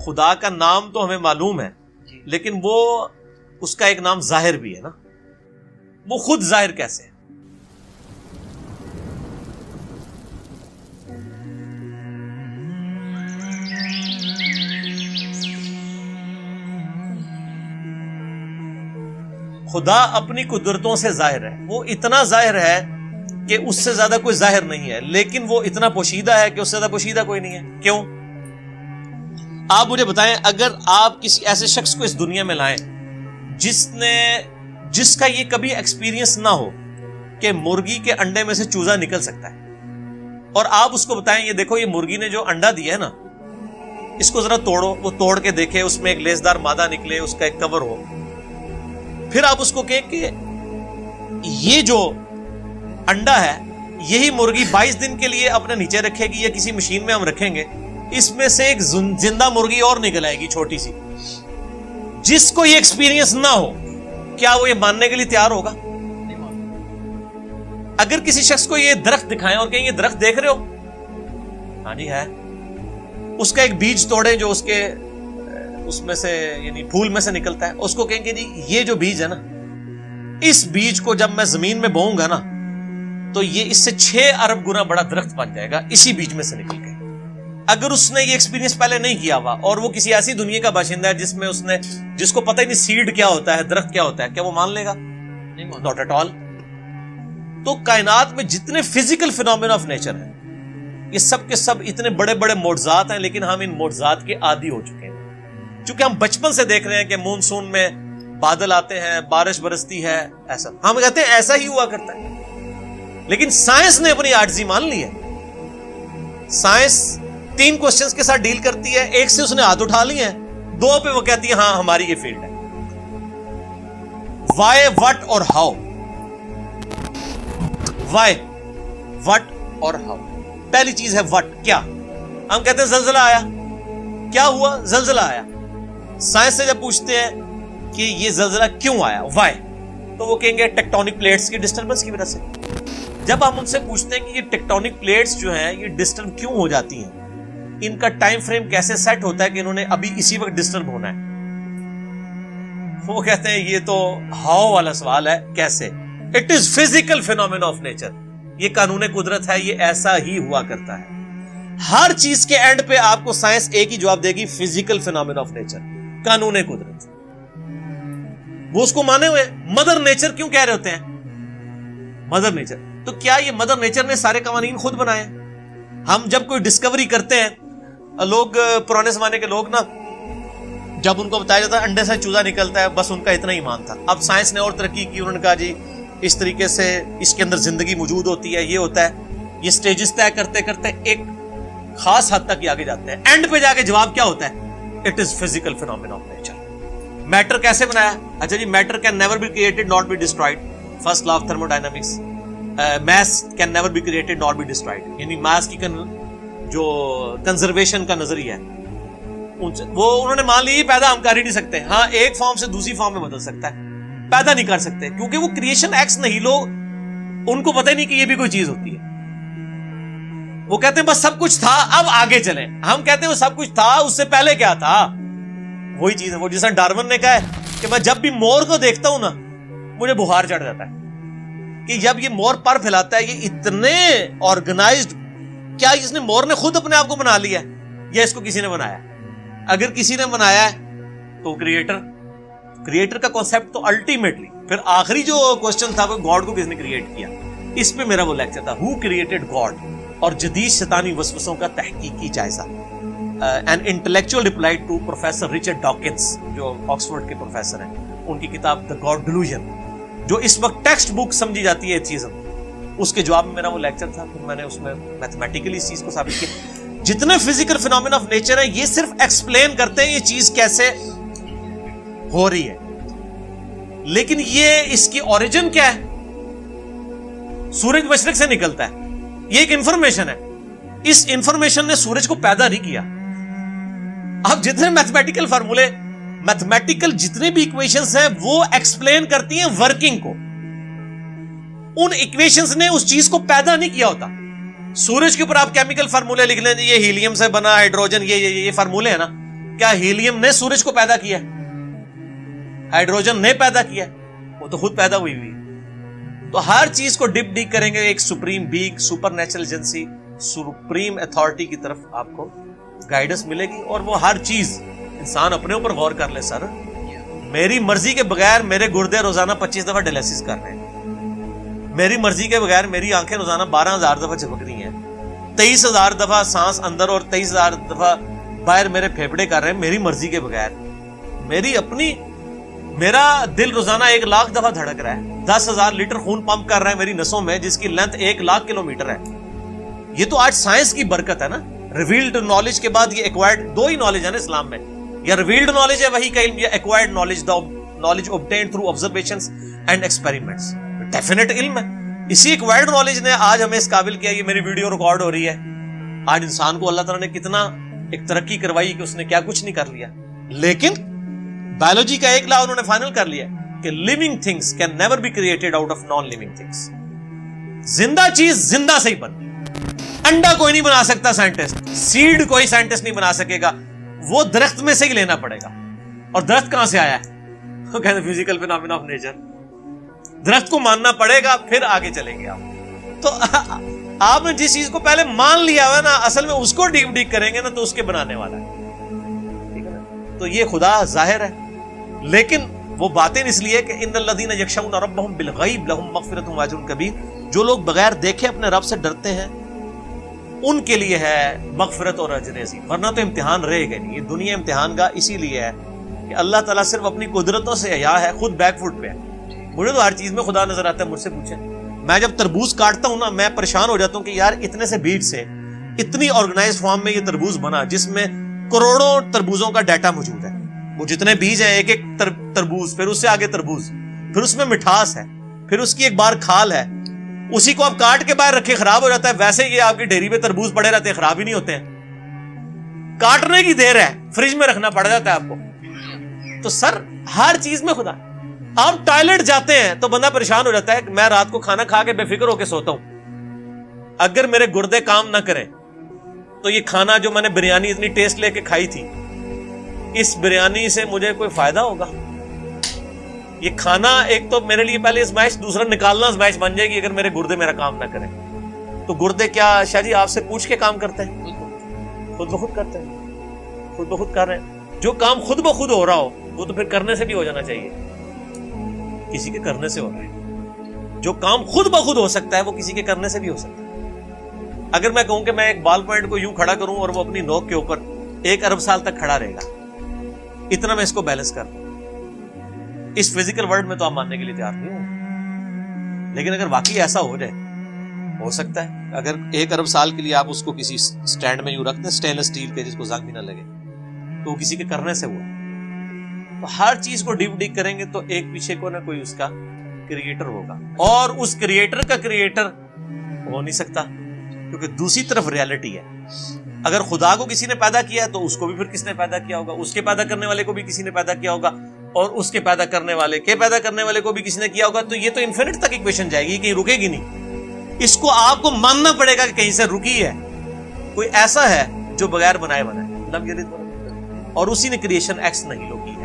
خدا کا نام تو ہمیں معلوم ہے لیکن وہ اس کا ایک نام ظاہر بھی ہے نا، وہ خود ظاہر کیسے ہے؟ خدا اپنی قدرتوں سے ظاہر ہے، وہ اتنا ظاہر ہے کہ اس سے زیادہ کوئی ظاہر نہیں ہے، لیکن وہ اتنا پوشیدہ ہے کہ اس سے زیادہ پوشیدہ کوئی نہیں ہے۔ کیوں؟ آپ مجھے بتائیں، اگر آپ کسی ایسے شخص کو اس دنیا میں لائیں جس کا یہ کبھی ایکسپیرینس نہ ہو کہ مرغی کے انڈے میں سے چوزا نکل سکتا ہے، اور آپ اس کو بتائیں یہ دیکھو یہ مرغی نے جو انڈا دیا ہے نا اس کو ذرا توڑو، وہ توڑ کے دیکھے اس میں ایک لیسدار مادہ نکلے، اس کا ایک کور ہو، پھر آپ اس کو کہیں کہ یہ جو انڈا ہے یہی مرغی 22 دن کے لیے اپنے نیچے رکھے گی یا کسی مشین میں ہم رکھیں گے، اس میں سے ایک زندہ مرغی اور نکل آئے گی چھوٹی سی۔ جس کو یہ ایکسپیرینس نہ ہو کیا وہ یہ ماننے کے لیے تیار ہوگا؟ اگر کسی شخص کو یہ درخت دکھائیں اور کہیں یہ درخت دیکھ رہے ہو، ہاں جی ہے، اس کا ایک بیج توڑیں جو اس میں سے یعنی پھول میں سے نکلتا ہے، اس کو کہیں گے جی یہ جو بیج ہے نا اس بیج کو جب میں زمین میں بوؤں گا نا تو یہ اس سے 6 ارب گنا بڑا درخت بن جائے گا اسی بیج میں سے نکل کے۔ اگر اس نے یہ ایکسپیرینس پہلے نہیں کیا ہوا اور وہ کسی ایسی دنیا کا باشندہ ہے جس کو پتہ ہی نہیں سیڈ کیا ہوتا ہے، درخت کیا ہوتا ہے، کیا وہ مان لے گا؟ Not at all. تو کائنات میں جتنے فزیکل فینومینا آف نیچر ہیں یہ سب کے سب اتنے بڑے بڑے معجزات ہیں، لیکن ہم ان معجزات کے عادی ہو چکے ہیں چونکہ ہم بچپن سے دیکھ رہے ہیں کہ مونسون میں بادل آتے ہیں، بارش برستی ہے، ایسا ہم کہتے ہیں ایسا ہی ہوا کرتا ہے، لیکن سائنس نے اپنی عاجزی مان لی ہے۔ سائنس 3 کوسچنز کے ساتھ ڈیل کرتی ہے، ایک سے اس نے ہاتھ اٹھا لی ہیں، 2 پہ وہ کہتی ہے ہاں ہماری یہ فیلڈ ہے، وائی، وٹ اور ہاؤ۔ وائی، وٹ اور ہاؤ۔ پہلی چیز ہے وٹ، کیا؟ ہم کہتے ہیں زلزلہ آیا، کیا ہوا؟ زلزلہ آیا۔ سائنس سے جب پوچھتے ہیں کہ یہ زلزلہ کیوں آیا، وائی، تو وہ کہیں گے ٹیکٹونک پلیٹس کی ڈسٹربنس کی وجہ سے۔ جب ہم ان سے پوچھتے ہیں کہ یہ ٹیکٹونک پلیٹس جو ہیں یہ ڈسٹرب کیوں ہو جاتی ہیں، ان کا ٹائم فریم کیسے سیٹ ہوتا ہے کہ انہوں نے ابھی اسی وقت ڈسٹرب ہونا ہے، وہ کہتے ہیں یہ تو ہاؤ والا سوال ہے، کیسے؟ It is physical phenomena of nature, یہ قانون قدرت ہے، یہ ایسا ہی ہوا کرتا ہے۔ ہر چیز کے اینڈ پہ آپ کو سائنس ایک ہی جواب دے گی، فزیکل فینومینا آف نیچر، قانون قدرت۔ وہ اس کو مانے ہوئے۔ مدر نیچر کیوں کہہ رہے ہوتے ہیں مدر نیچر؟ تو کیا یہ مدر نیچر نے سارے قوانین خود بنائے؟ ہم جب کوئی ڈسکوری کرتے ہیں، لوگ پرانے زمانے کے لوگ نا جب ان کو بتایا جاتا ہے انڈے سے چوزا نکلتا ہے، بس ان کا اتنا ایمان تھا۔ اب سائنس نے اور ترقی کی، انہوں نے کہا جی اس طریقے سے اس کے اندر زندگی موجود ہوتی ہے، یہ ہوتا ہے، یہ سٹیجز طے کرتے کرتے ایک خاص حد تک آگے جاتے ہیں، اینڈ پہ جا کے جواب کیا ہوتا ہے؟ It is physical phenomena of nature. Matter کیسے بنایا؟ اچھا جی، matter can never be created not be destroyed, first law of thermodynamics. Mass can never be created not be destroyed, یعنی میس کی جو کنزرویشن کا نظریہ ہے وہ انہوں نے مان لی پیدا ہم کر ہی نہیں سکتے، ہاں ایک فارم سے دوسری فارم میں بدل سکتا ہے، پیدا نہیں کر سکتے کیونکہ وہ کریشن ایکس نہیں، لوگ ان کو پتہ ہی نہیں کہ یہ بھی کوئی چیز ہوتی ہے۔ وہ کہتے ہیں بس سب کچھ تھا اب آگے چلیں، ہم کہتے ہیں وہ سب کچھ تھا اس سے پہلے کیا تھا؟ وہی چیز ہے، وہ جیسا ڈارون نے کہا ہے کہ میں جب بھی مور کو دیکھتا ہوں نا مجھے بخار چڑھ جاتا ہے، کہ جب یہ مور پر پھیلاتا ہے یہ اتنے آرگنائزڈ، کیا اس نے مور نے خود اپنے آپ کو بنا لیا یا اس کو کسی نے بنایا؟ اگر کسی نے بنایا ہے تو کریٹر کا کانسیپٹ تو الٹیمیٹلی، پھر آخری جو کوسچن تھا وہ گاڈ کو کس نے کریٹ کیا، اس پہ میرا وہ لیکچر تھا، ہو کریٹڈ گاڈ، اور جدید شیطانی وسوسوں کا تحقیقی جائزہ، an intellectual reply to professor Richard Dawkins جو آکسفورڈ کے پروفیسر ہیں، ان کی کتاب دا گاڈ ڈیلوژن جو اس وقت ٹیکسٹ بک سمجھی جاتی ہے ایتھیزم، اس کے جواب میں میرا وہ لیکچر تھا، پھر میں نے اس میں میتھمیٹیکلی اس چیز کو ثابت کیا۔ جتنے فزیکل فینومینا آف نیچر ہیں یہ صرف ایکسپلین کرتے ہیں یہ چیز کیسے ہو رہی ہے، لیکن یہ اس کی اوریجن کیا ہے؟ سورج مشرق سے نکلتا ہے، یہ ایک انفارمیشن ہے، اس انفارمیشن نے سورج کو پیدا نہیں کیا۔ اب جتنے میتھمیٹیکل فارمولے، میتھمیٹیکل جتنے بھی ایکویشنز ہیں وہ ایکسپلین کرتی ہیں ورکنگ کو، ان ایکویشنز نے اس چیز کو پیدا نہیں کیا ہوتا۔ سورج کے اوپر آپ کیمیکل فارمولے لکھ لیں، یہ ہیلیم سے بنا، ہائیڈروجن، یہ فارمولے ہیں نا، کیا ہیلیم نے سورج کو پیدا کیا؟ ہائیڈروجن نے پیدا کیا؟ وہ تو خود پیدا ہوئی ہوئی. تو ہر چیز کو ڈپ ڈیک کریں گے ایک supreme being, super natural agency, supreme authority کی طرف آپ کو گائیڈنس ملے گی. اور وہ ہر چیز انسان اپنے اوپر غور کر لے. سر میری مرضی کے بغیر میرے گردے روزانہ 25 دفعہ ڈیلیسس کر رہے ہیں، میری مرضی کے بغیر میری آنکھیں روزانہ 12,000 دفعہ جھپک رہی ہیں، 23,000 دفعہ سانس اندر اور 23,000 دفعہ باہر میرے پھیپھڑے کر رہے ہیں میری مرضی کے بغیر. میری اپنی، میرا دل روزانہ 1,00,000 دفعہ دھڑک رہا ہے، 10,000 لیٹر خون پمپ کر رہا ہے میری نسوں میں، جس کی لینتھ 1,00,000 کلومیٹر ہے. یہ تو آج سائنس کی برکت ہے نا. ریویلڈ نالج کے بعد یہ ایکوائرڈ، دو ہی نالج ہے نا اسلام میں، یا ریویلڈ نالج ہے وہی کا علم، یا acquired knowledge, knowledge obtained through observations and experiments. Definite علم ہے. اسی ایکوائرڈ نالج نے آج ہمیں اس قابل کیا. یہ میری ویڈیو ریکارڈ ہو رہی ہے. آج انسان کو اللہ تعالیٰ نے کتنا ایک ترقی کروائی کہ اس نے کیا کچھ نہیں کر لیا. لیکن بایولوجی کا ایک لا انہوں نے فائنل کر لیا کہ living things can never be created out of non living things. زندہ چیز زندہ سے ہی بن. انڈا کوئی نہیں بنا سکتا سائنٹسٹ، سیڈ کوئی سائنٹسٹ نہیں بنا سکے گا، وہ درخت میں سے ہی لینا پڑے گا. اور درخت کہاں سے آیا ہے؟ وہ کہتے ہیں فزیکل فینامنا آف نیچر. درخت کو ماننا پڑے گا پھر آگے چلیں گے آپ. تو آپ نے جس چیز کو پہلے مان لیا ہوا نا، اصل میں اس کو ڈیپ ڈیک کریں گے نا تو اس کے بنانے والا ہے. ٹھیک ہے نا. تو یہ خدا ظاہر ہے، لیکن وہ باطن اس لیے کہ ان الذین یخشون ربهم بالغیب لهم مغفرۃ واجر کبیر. جو لوگ بغیر دیکھے اپنے رب سے ڈرتے ہیں ان کے لیے ہے مغفرت اور اجر عظیم. ورنہ تو امتحان رہے گا نہیں. یہ دنیا امتحان کا اسی لیے ہے کہ اللہ تعالیٰ صرف اپنی قدرتوں سے حیا ہے، خود بیک فٹ پہ ہے. مجھے تو ہر چیز میں خدا نظر آتا ہے. مجھ سے پوچھیں، میں جب تربوز کاٹتا ہوں نا، میں پریشان ہو جاتا ہوں کہ یار اتنے سے بیج سے اتنی آرگنائز فارم میں یہ تربوز بنا جس میں کروڑوں تربوزوں کا ڈیٹا موجود ہے. وہ جتنے بیج ہیں، ایک ایک تربوز، پھر اس سے آگے تربوز، پھر اس میں مٹھاس ہے، پھر اس کی ایک بار کھال ہے. اسی کو آپ کاٹ کے باہر رکھے خراب ہو جاتا ہے. ویسے یہ آپ کی ڈیری پہ تربوز پڑے رہتے ہیں، خراب ہی نہیں ہوتے ہیں. کاٹنے کی دیر ہے، فریج میں رکھنا پڑ جاتا ہے آپ کو. تو سر ہر چیز میں خدا. آپ ٹوائلٹ جاتے ہیں تو بندہ پریشان ہو جاتا ہے کہ میں رات کو کھانا کھا کے بے فکر ہو کے سوتا ہوں، اگر میرے گردے کام نہ کریں تو یہ کھانا جو میں نے بریانی اتنی ٹیسٹ لے کے کھائی تھی، اس بریانی سے مجھے کوئی فائدہ ہوگا؟ یہ کھانا ایک تو میرے لیے پہلے ازمائش، دوسرا نکالنا ازمائش بن جائے گی اگر میرے گردے میرا کام نہ کریں. تو گردے کیا شاہ جی آپ سے پوچھ کے کام کرتے ہیں؟ خود بخود کرتے ہیں، خود بخود کر رہے ہیں. جو کام خود بخود ہو رہا ہو وہ تو پھر کرنے سے بھی ہو جانا چاہیے. کسی کے کرنے سے ہو رہا ہے. جو کام خود بخود ہو سکتا ہے وہ کسی کے کرنے سے بھی ہو سکتا ہے. اگر میں کہوں کہ میں ایک بال پوائنٹ کو یوں کھڑا کروں اور وہ اپنی نوک کے اوپر 1 ارب سال تک کھڑا رہے گا، اتنا میں اس کو بیلنس کر دوں، اس فزیکل ورلڈ میں تو آپ ماننے کے لیے تیار نہیں ہوں. لیکن اگر واقعی ایسا ہو جائے، ہو سکتا ہے اگر 1 ارب سال کے لیے آپ اس کو کسی سٹینڈ میں یوں رکھ دیں اسٹینلیس اسٹیل کے جس کو زنگ بھی نہ لگے، تو وہ کسی کے کرنے سے ہوا. تو ہر چیز کو ڈیپ ڈیک کریں گے تو ایک پیچھے کو نہ کوئی اس کا کریٹر ہوگا، اور اس کریٹر کا کریٹر ہو نہیں سکتا کیونکہ دوسری طرف ریالٹی ہے. اگر خدا کو کسی نے پیدا کیا ہے تو اس کو بھی پھر کس نے پیدا کیا ہوگا، اس کے پیدا کرنے والے کو بھی کسی نے پیدا کیا ہوگا، اور اس کے پیدا کرنے والے کے پیدا کرنے والے کو بھی کسی نے کیا ہوگا. تو یہ تو انفینٹ تک ایکویشن جائے گی، کہیں رکے گی نہیں. اس کو آپ کو ماننا پڑے گا کہ کہیں سے رکی ہے. کوئی ایسا ہے جو بغیر بنائے بنائے، اور اسی نے کریشن ایکس نہیں لوگی.